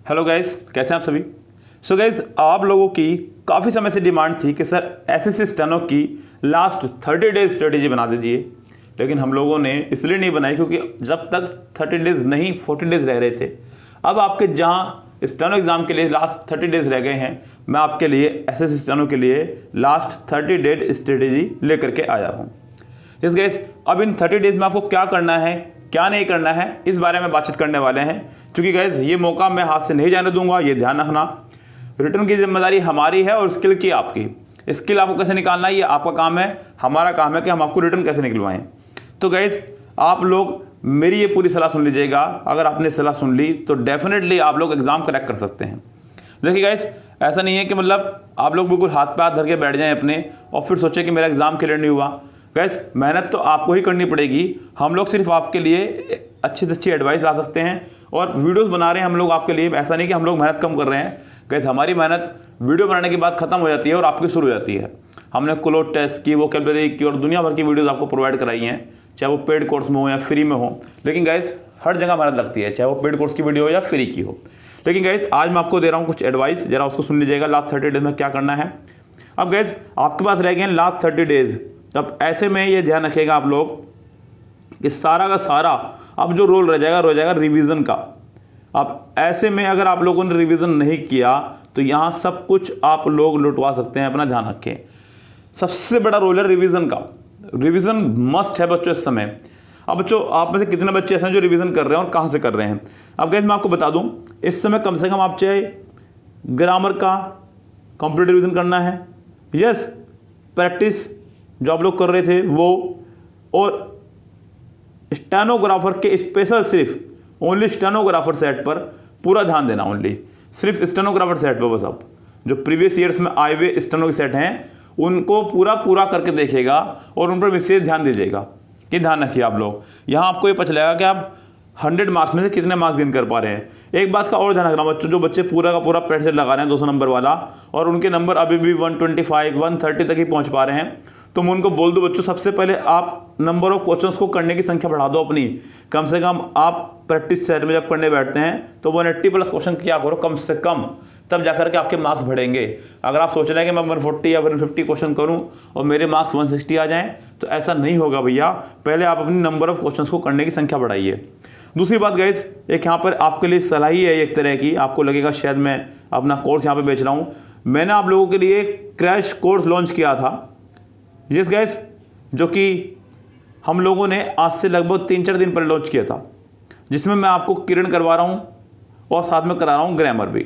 Hello guys, कैसे हैं आप सभी। सो गाइस, आप लोगों की काफ़ी समय से डिमांड थी कि सर एसएससी स्टेनो की लास्ट 30 डेज स्ट्रेटेजी बना दीजिए, लेकिन हम लोगों ने इसलिए नहीं बनाई क्योंकि जब तक 30 डेज नहीं 40 डेज रह रहे थे। अब आपके जहां स्टेनो एग्जाम के लिए लास्ट 30 डेज रह गए हैं, मैं आपके लिए एसएससी स्टेनो के लिए लास्ट 30 डेज स्ट्रेटेजी लेकर के आया हूँ। यस गाइस, अब इन 30 डेज में आपको क्या करना है, क्या नहीं करना है, इस बारे में बातचीत करने वाले हैं। क्योंकि गाइस ये मौका मैं हाथ से नहीं जाने दूंगा, ये ध्यान रखना। रिटर्न की जिम्मेदारी हमारी है और स्किल की आपकी। स्किल आपको कैसे निकालना है ये आपका काम है, हमारा काम है कि हम आपको रिटर्न कैसे निकलवाएं। तो गाइस आप लोग मेरी ये पूरी सलाह सुन लीजिएगा। अगर आपने सलाह सुन ली तो डेफिनेटली आप लोग एग्जाम क्रैक कर सकते हैं। देखिए गाइस, ऐसा नहीं है कि मतलब आप लोग बिल्कुल हाथ पे हाथ धर के बैठ जाएं अपने और फिर सोचें कि मेरा एग्जाम क्लियर नहीं हुआ। गाइस मेहनत तो आपको ही करनी पड़ेगी। हम लोग सिर्फ आपके लिए अच्छी से अच्छी एडवाइस ला सकते हैं और वीडियोस बना रहे हैं हम लोग आपके लिए। ऐसा नहीं कि हम लोग मेहनत कम कर रहे हैं। गाइस हमारी मेहनत वीडियो बनाने के बाद खत्म हो जाती है और आपकी शुरू हो जाती है। हमने क्लोज टेस्ट की, वोकैबुलरी की और दुनिया भर की वीडियोस आपको प्रोवाइड कराई हैं, चाहे वो पेड कोर्स में हो या फ्री में हो। लेकिन गाइस हर जगह मेहनत लगती है, चाहे वो पेड कोर्स की वीडियो हो या फ्री की हो। लेकिन गाइस आज मैं आपको दे रहा हूँ कुछ एडवाइस, जरा उसको सुन लीजिएगा। लास्ट 30 डेज में क्या करना है। अब गाइस आपके पास रह गए लास्ट 30 डेज। तब ऐसे में ये ध्यान रखिएगा आप लोग कि सारा का सारा अब जो रोल रह जाएगा रिवीजन का। अब ऐसे में अगर आप लोगों ने रिवीजन नहीं किया तो यहाँ सब कुछ आप लोग लुटवा सकते हैं। अपना ध्यान रखें, सबसे बड़ा रोल है रिवीजन का। रिवीजन मस्ट है बच्चों इस समय। अब बच्चों आप में से कितने बच्चे ऐसे हैं जो रिवीजन कर रहे हैं और कहाँ से कर रहे हैं। अब गाइस मैं आपको बता दूं, इस समय कम से कम आप चाहे ग्रामर का कंप्लीट रिवीजन करना है, यस प्रैक्टिस जो आप लोग कर रहे थे वो, और स्टेनोग्राफर के स्पेशल सिर्फ ओनली स्टेनोग्राफर सेट पर पूरा ध्यान देना। ओनली सिर्फ स्टेनोग्राफर सेट पर बस। आप जो प्रीवियस ईयर्स में आए हुए स्टेनो के सेट हैं उनको पूरा करके देखिएगा और उन पर विशेष ध्यान दीजिएगा। ये ध्यान रखिए आप लोग। यहाँ आपको ये पता चलेगा कि आप 100 मार्क्स में से कितने मार्क्स गेन कर पा रहे हैं। एक बात का और ध्यान रखना बच्चों, जो बच्चे पूरा का पूरा प्रेशर लगा रहे हैं 200 नंबर वाला और उनके नंबर अभी भी 125 130 तक ही पहुंच पा रहे हैं, तो मैं उनको बोल दूं बच्चों, सबसे पहले आप नंबर ऑफ क्वेश्चंस को करने की संख्या बढ़ा दो अपनी। कम से कम आप प्रैक्टिस सेट में जब करने बैठते हैं तो 180+ क्वेश्चन किया करो कम से कम, तब जाकर के आपके मार्क्स बढ़ेंगे। अगर आप सोच रहे हैं कि मैं 140 या 150 क्वेश्चन करूं और मेरे मार्क्स 160 आ जाएं, तो ऐसा नहीं होगा भैया। पहले आप अपनी नंबर ऑफ क्वेश्चंस को करने की संख्या बढ़ाइए। दूसरी बात गाइस, एक यहाँ पर आपके लिए सलाह ही है एक तरह की। आपको लगेगा शायद मैं अपना कोर्स यहाँ पे बेच रहा हूँ। मैंने आप लोगों के लिए क्रैश कोर्स लॉन्च किया था, यस गाइस, जो कि हम लोगों ने आज से लगभग 3-4 दिन पहले लॉन्च किया था, जिसमें मैं आपको किरण करवा रहा हूँ और साथ में करा रहा हूँ ग्रामर भी।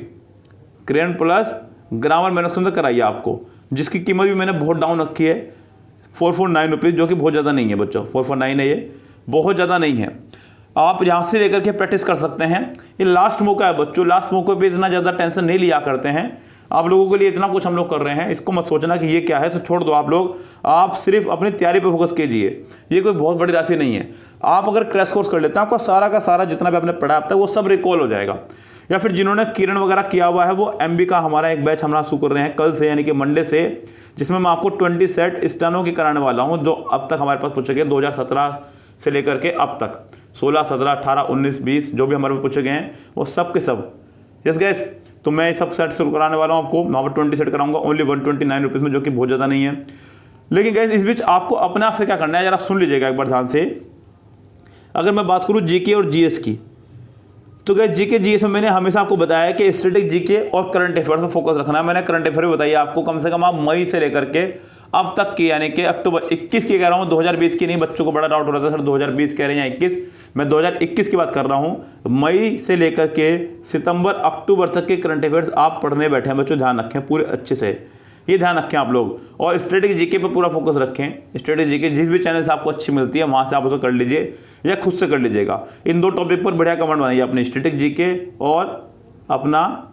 किरण प्लस ग्रामर मैंने उसके अंदर कराई है आपको, जिसकी कीमत भी मैंने बहुत डाउन रखी है, 449 रुपीज़, जो कि बहुत ज़्यादा नहीं है बच्चों। 449 है, ये बहुत ज़्यादा नहीं है। आप यहाँ से लेकर के प्रैक्टिस कर सकते हैं। ये लास्ट मौका है बच्चों, लास्ट मौके पे इतना ज़्यादा टेंशन नहीं लिया करते हैं। आप लोगों के लिए इतना कुछ हम लोग कर रहे हैं, इसको मत सोचना कि ये क्या है, तो छोड़ दो आप लोग। आप सिर्फ अपनी तैयारी पे फोकस कीजिए। ये कोई बहुत बड़ी राशि नहीं है। आप अगर क्रैश कोर्स कर लेते हैं, आपका सारा का सारा जितना भी आपने पढ़ा अब तक वो सब रिकॉल हो जाएगा। या फिर जिन्होंने किरण वगैरह किया हुआ है, वो MB का हमारा एक बैच हमारा शुरू कर रहे हैं कल से, यानी कि मंडे से, जिसमें मैं आपको 20 सेट स्टेनो की कराने वाला हूँ, जो अब तक हमारे पास पूछे गए 2017 से लेकर के अब तक 16, 17, 18, 19, 20 जो भी हमारे पास पूछे गए हैं वो सब के सब। यस गाइस, तो मैं ये सब सेट शुरू कराने वाला हूँ आपको। वहाँ पर 20 सेट कराऊंगा ओनली 129 रुपीज़ में, जो कि बहुत ज़्यादा नहीं है। लेकिन गाइस इस बीच आपको अपने आप से क्या करना है, जरा सुन लीजिएगा एक बार ध्यान से। अगर मैं बात करूँ GK और GS की, तो गाइस GK GS में मैंने हमेशा आपको बताया है कि स्टैटिक GK और करंट अफेयर्स पर फोकस रखना है। मैंने करंट अफेयर भी बताइए आपको, कम से कम आप मई से लेकर के अब तक की, यानी कि अक्टूबर 21 की कह रहा हूँ, 2020 की नहीं। बच्चों को बड़ा डाउट हो रहा था सर 2020 कह रहे हैं या 21, मैं 2021 की बात कर रहा हूँ। मई से लेकर के सितंबर अक्टूबर तक के करंट अफेयर्स आप पढ़ने बैठे हैं बच्चों। ध्यान रखें पूरे अच्छे से, ये ध्यान रखें आप लोग। और स्टैटिक GK पर पूरा फोकस रखें। स्टैटिक GK जिस भी चैनल से आपको अच्छी मिलती है वहाँ से आप उसे कर लीजिए या खुद से कर लीजिएगा। इन 2 टॉपिक पर बढ़िया कमेंट बनाइए, अपने स्टैटिक GK और अपना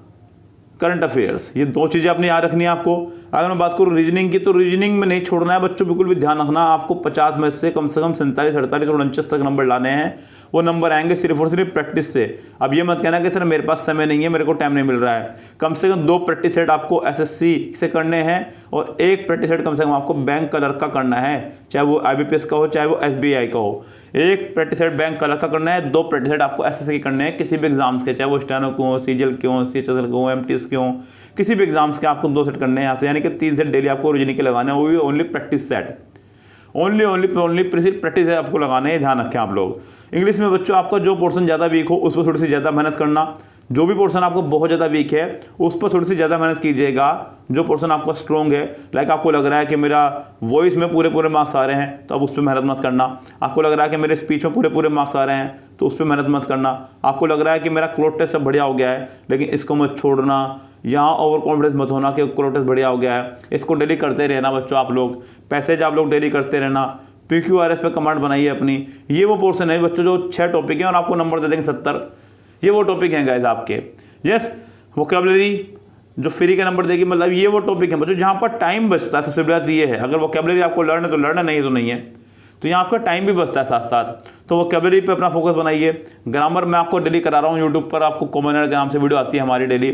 करंट अफेयर्स। ये 2 चीज़ें अपनी याद रखनी है आपको। अगर मैं बात करूँ रीजनिंग की, तो रीजनिंग में नहीं छोड़ना है बच्चों, बिल्कुल भी ध्यान रखना। आपको 50 में से कम 47, 48 और 49 तक नंबर लाने हैं। वो नंबर आएंगे सिर्फ और सिर्फ प्रैक्टिस से। अब ये मत कहना कि सर मेरे पास समय नहीं है, मेरे को टाइम नहीं मिल रहा है। कम से कम 2 प्रैक्टिस सेट आपको SSC से करने हैं और 1 प्रैक्टिस सेट कम से कम आपको बैंक कलर का करना है, चाहे वो IBPS का हो चाहे वो SBI का हो। एक प्रैक्टिस सेट बैंक कलर का करना है, 2 प्रैक्टिस सेट आपको एसएससी के करने हैं किसी भी एग्जाम्स के, चाहे वो स्टेनो के हो, सीजीएल के हो, सीएचएसएल के हो, एमटीएस के हो, किसी भी एग्जाम्स के आपको 2 सेट करने हैं यहाँ से, यानी कि 3 सेट डेली आपको ओरिजिनल के लगाने हैं, वो भी only practice set, only practice है आपको लगाना है, ध्यान रखें आप लोग। इंग्लिश में बच्चों आपका जो पोर्शन ज़्यादा वीक हो उस पर थोड़ी सी ज़्यादा मेहनत करना, जो भी पोर्शन आपको बहुत ज़्यादा वीक है उस पर थोड़ी सी ज़्यादा मेहनत कीजिएगा। जो पोर्शन आपका स्ट्रॉन्ग है, लाइक आपको लग रहा है कि मेरा वॉइस में पूरे मार्क्स आ रहे हैं तो अब उस पर मेहनत मत करना। आपको लग रहा है कि मेरे स्पीच में पूरे मार्क्स आ रहे हैं तो उस पर मेहनत मत करना। आपको लग रहा है कि मेरा क्लोज टेस्ट सब बढ़िया हो गया है, लेकिन इसको मत छोड़ना, यहाँ ओवर कॉन्फिडेंस मत होना कि क्लोज टेस्ट बढ़िया हो गया है, इसको डेली करते रहना बच्चों। आप लोग पैसेज आप लोग डेली करते रहना, PQRS पे कमांड बनाइए अपनी। ये वो पोर्शन है बच्चों जो 6 टॉपिक हैं और आपको नंबर दे देंगे 70, ये वो टॉपिक हैं गाइस आपके। यस, वोकैबुलरी जो फ्री के नंबर देगी, मतलब ये वो टॉपिक है बच्चों जहाँ पर टाइम बचता है। सबसे बड़ी बात ये है, अगर वोकैबुलरी आपको लर्न है तो लर्न है, नहीं तो नहीं है, तो यहाँ आपका टाइम भी बचता है साथ साथ। तो वोकैबुलरी पे अपना फोकस बनाइए। ग्रामर मैं आपको डेली करा रहा हूँ यूट्यूब पर, आपको कॉमनर के नाम से वीडियो आती है हमारी डेली,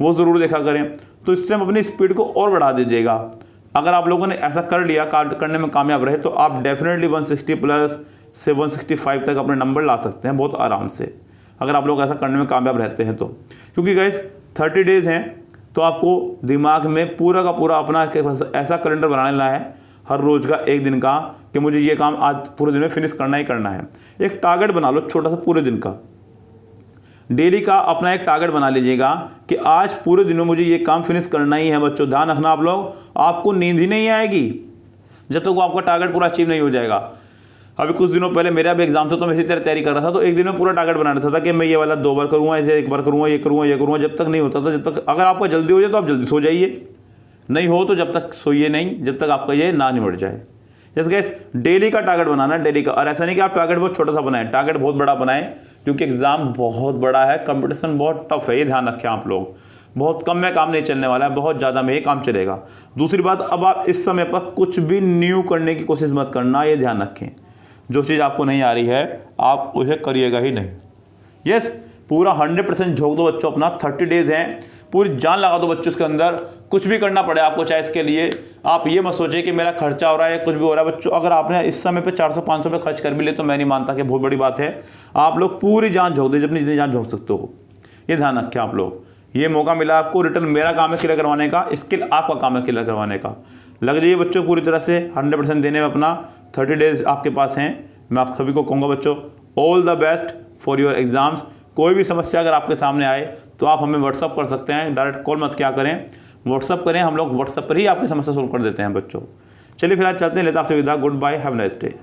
वो ज़रूर देखा करें। तो इस टाइम अपनी स्पीड को और बढ़ा दीजिएगा। अगर आप लोगों ने ऐसा कर लिया, करने में कामयाब रहे, तो आप डेफिनेटली 160 प्लस से 165 तक अपने नंबर ला सकते हैं बहुत आराम से, अगर आप लोग ऐसा करने में कामयाब रहते हैं तो। क्योंकि गाइस 30 डेज़ हैं तो आपको दिमाग में पूरा का पूरा अपना ऐसा कैलेंडर बना लेना है हर रोज़ का, एक दिन का, कि मुझे ये काम आज पूरे दिन में फिनिश करना ही करना है। एक टारगेट बना लो छोटा सा पूरे दिन का, डेली का अपना एक टारगेट बना लीजिएगा कि आज पूरे दिन में मुझे ये काम फिनिश करना ही है। बच्चों ध्यान रखना आप लोग, आपको नींद ही नहीं आएगी जब तक वो आपका टारगेट पूरा अचीव नहीं हो जाएगा। अभी कुछ दिनों पहले मेरा भी एग्जाम था तो मैं इसी तरह तैयारी कर रहा था, तो एक दिन में पूरा टारगेट बना रहा था कि मैं ये वाला 2 बार करूँगा, ऐसे 1 बार करूँगा, ये करूँगा, जब तक नहीं होता था। जब तक अगर आपका जल्दी हो जाए तो आप जल्दी सो जाइए, नहीं हो तो जब तक सोइए नहीं जब तक आपका ये ना निमट जाए। जैसे गाइस डेली का टारगेट बनाना है, डेली का, और ऐसा नहीं कि आप टारगेट बहुत छोटा सा बनाएं, टारगेट बहुत बड़ा बनाएं, क्योंकि एग्जाम बहुत बड़ा है, कंपटीशन बहुत टफ है, ये ध्यान रखें आप लोग। बहुत कम में काम नहीं चलने वाला है, बहुत ज़्यादा में ही काम चलेगा। दूसरी बात, अब आप इस समय पर कुछ भी न्यू करने की कोशिश मत करना, ये ध्यान रखें। जो चीज़ आपको नहीं आ रही है आप उसे करिएगा ही नहीं। यस, पूरा 100% झोंक दो बच्चों अपना। 30 डेज़ हैं, पूरी जान लगा दो बच्चों इसके अंदर, कुछ भी करना पड़े आपको। चाहे इसके लिए आप ये मत सोचिए कि मेरा खर्चा हो रहा है, कुछ भी हो रहा है। बच्चों अगर आपने इस समय पे 400-500 रुपये खर्च कर भी ले तो मैं नहीं मानता कि बहुत बड़ी बात है। आप लोग पूरी जान झोंक दीजिए, अपनी जितनी जान झोंक सकते हो, ये ध्यान रखें आप लोग। ये मौका मिला आपको, रिटर्न मेरा काम है क्लियर करवाने का, स्किल आपका काम है क्लियर करवाने का। लग जाइए बच्चों पूरी तरह से 100% देने में अपना। 30 डेज़ आपके पास हैं। मैं आप सभी को कहूँगा बच्चों, all the best for your exams. कोई भी समस्या अगर आपके सामने आए तो आप हमें व्हाट्सअप कर सकते हैं, डायरेक्ट कॉल मत क्या करें, व्हाट्सअप करें, हम लोग व्हाट्सअप पर ही आपकी समस्या सोल्व कर देते हैं बच्चों। चलिए फिलहाल चलते हैं, लेता आपसे विदा, goodbye, have a nice day.